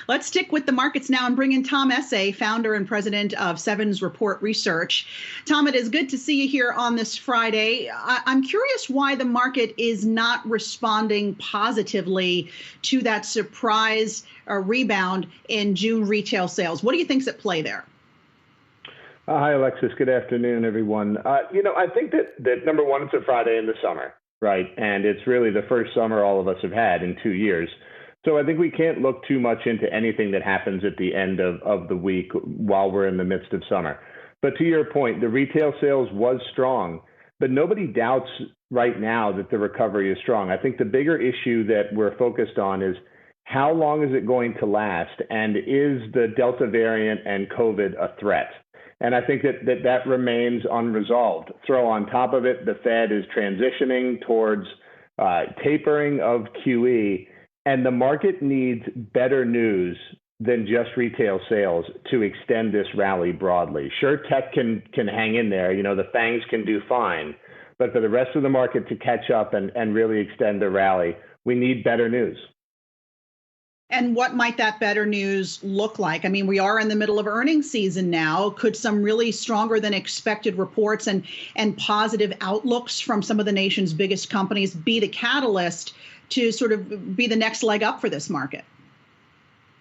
Let's stick with the markets now and bring in Tom Essaye, founder and president of Sevens Report Research. Tom, it is good to see you here on this Friday. I'm curious why the market is not responding positively to that surprise rebound in June retail sales. What do you think's at play there? Hi, Alexis. Good afternoon, everyone. I think that number one, it's a Friday in the summer, right? And it's really the first summer all of us have had in 2 years. So I think we can't look too much into anything that happens at the end of the week while we're in the midst of summer. But to your point, the retail sales was strong, but nobody doubts right now that the recovery is strong. I think the bigger issue that we're focused on is how long is it going to last? And is the Delta variant and COVID a threat? And I think that remains unresolved. Throw on top of it, the Fed is transitioning towards tapering of QE. And the market needs better news than just retail sales to extend this rally broadly. Sure, tech can hang in there. The FANGs can do fine. But for the rest of the market to catch up and really extend the rally, we need better news. And what might that better news look like? I mean, we are in the middle of earnings season now. Could some really stronger than expected reports and positive outlooks from some of the nation's biggest companies be the catalyst to sort of be the next leg up for this market?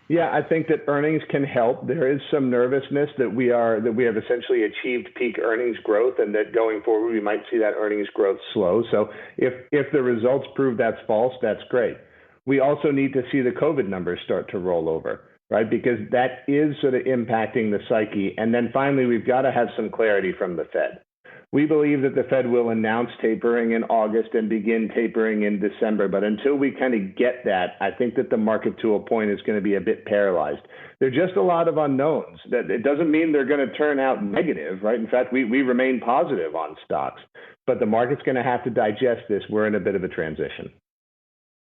Yeah, I think that earnings can help. There is some nervousness that we have essentially achieved peak earnings growth, and that going forward we might see that earnings growth slow. So if the results prove that's false, that's great. We also need to see the COVID numbers start to roll over, right? Because that is sort of impacting the psyche. And then finally, we've got to have some clarity from the Fed. We believe that the Fed will announce tapering in August and begin tapering in December. But until we kind of get that, I think that the market to a point is going to be a bit paralyzed. There are just a lot of unknowns. That it doesn't mean they're going to turn out negative, right? In fact, we remain positive on stocks. But the market's going to have to digest this. We're in a bit of a transition.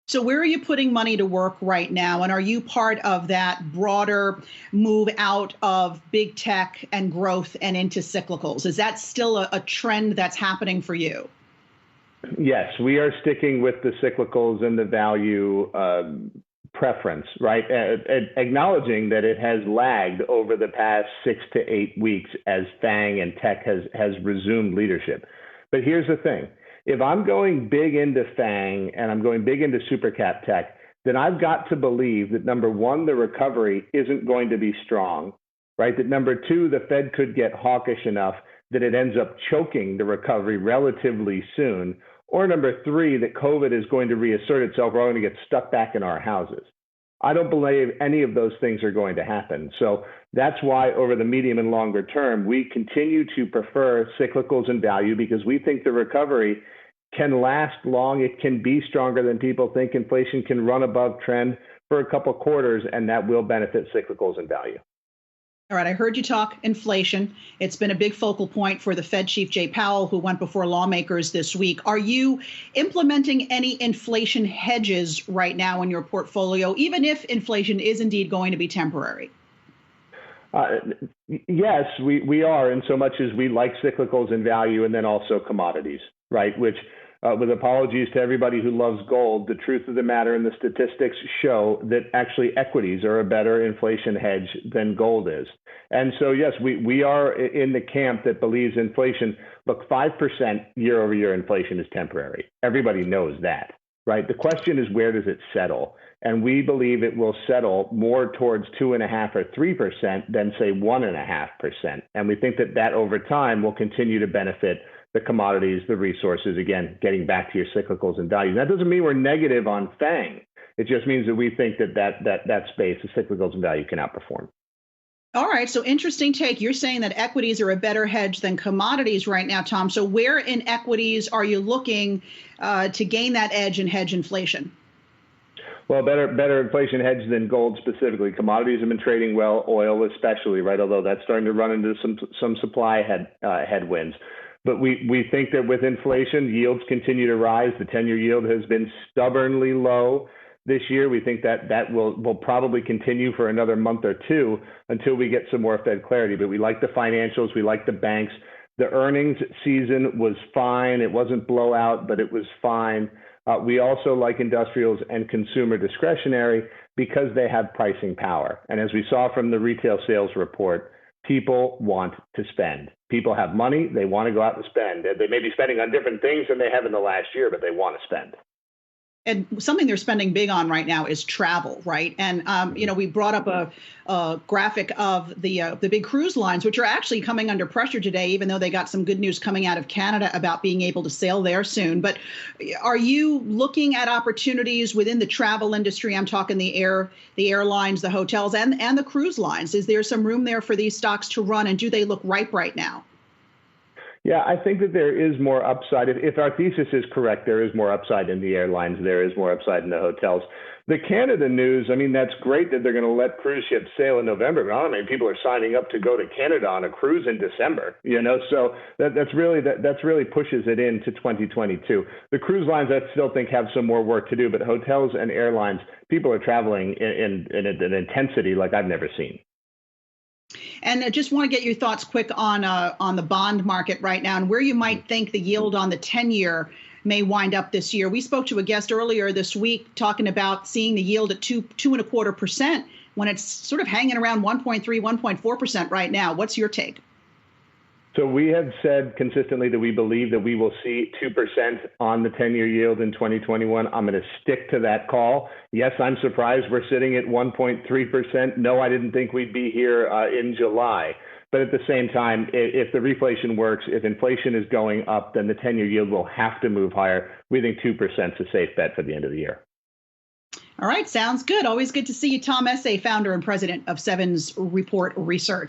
So where are you putting money to work right now? And are you part of that broader move out of big tech and growth and into cyclicals? Is that still a trend that's happening for you? Yes, we are sticking with the cyclicals and the value preference, right? Acknowledging that it has lagged over the past 6 to 8 weeks as FANG and tech has resumed leadership. But here's the thing. If I'm going big into FANG and I'm going big into supercap tech, then I've got to believe that number one, the recovery isn't going to be strong, right? That number two, the Fed could get hawkish enough that it ends up choking the recovery relatively soon. Or number three, that COVID is going to reassert itself. We're going to get stuck back in our houses. I don't believe any of those things are going to happen. So that's why over the medium and longer term, we continue to prefer cyclicals and value because we think the recovery can last long. It can be stronger than people think. Inflation can run above trend for a couple of quarters, and that will benefit cyclicals and value. All right, I heard you talk inflation. It's been a big focal point for the Fed Chief Jay Powell, who went before lawmakers this week. Are you implementing any inflation hedges right now in your portfolio, even if inflation is indeed going to be temporary? Yes, we are, in so much as we like cyclicals and value, and then also commodities, right? Which, with apologies to everybody who loves gold, the truth of the matter and the statistics show that actually equities are a better inflation hedge than gold is. And so, yes, we are in the camp that believes inflation. Look, 5% year over year inflation is temporary. Everybody knows that, right? The question is, where does it settle? And we believe it will settle more towards 2.5% or 3% than, say, 1.5%. And we think that over time will continue to benefit the commodities, the resources, again, getting back to your cyclicals and values. That doesn't mean we're negative on FANG. It just means that we think that space, the cyclicals and value, can outperform. All right. So interesting take. You're saying that equities are a better hedge than commodities right now, Tom. So where in equities are you looking to gain that edge and hedge inflation? Well, better inflation hedge than gold specifically. Commodities have been trading well, oil especially, right? Although that's starting to run into some supply headwinds. But we think that with inflation, yields continue to rise. The 10-year yield has been stubbornly low this year. We think that will probably continue for another month or two until we get some more Fed clarity. But we like the financials. We like the banks. The earnings season was fine. It wasn't blowout, but it was fine. We also like industrials and consumer discretionary because they have pricing power. And as we saw from the retail sales report, people want to spend. People have money. They want to go out and spend. They may be spending on different things than they have in the last year, but they want to spend. And something they're spending big on right now is travel, right? And we brought up a graphic of the big cruise lines, which are actually coming under pressure today, even though they got some good news coming out of Canada about being able to sail there soon. But are you looking at opportunities within the travel industry? I'm talking the airlines, the hotels, and the cruise lines. Is there some room there for these stocks to run, and do they look ripe right now? Yeah, I think that there is more upside. If our thesis is correct, there is more upside in the airlines. There is more upside in the hotels. The Canada news, I mean, that's great that they're going to let cruise ships sail in November. But I mean, people are signing up to go to Canada on a cruise in December, so that's really pushes it into 2022. The cruise lines, I still think, have some more work to do, but hotels and airlines, people are traveling in an intensity like I've never seen. And I just want to get your thoughts quick on the bond market right now and where you might think the yield on the 10-year may wind up this year. We spoke to a guest earlier this week talking about seeing the yield at 2.25% when it's sort of hanging around 1.3, 1.4% right now. What's your take? So we have said consistently that we believe that we will see 2% on the 10-year yield in 2021. I'm going to stick to that call. Yes, I'm surprised we're sitting at 1.3%. No, I didn't think we'd be here in July. But at the same time, if the reflation works, if inflation is going up, then the 10-year yield will have to move higher. We think 2% is a safe bet for the end of the year. All right, sounds good. Always good to see you, Tom Essaye, founder and president of Sevens Report Research.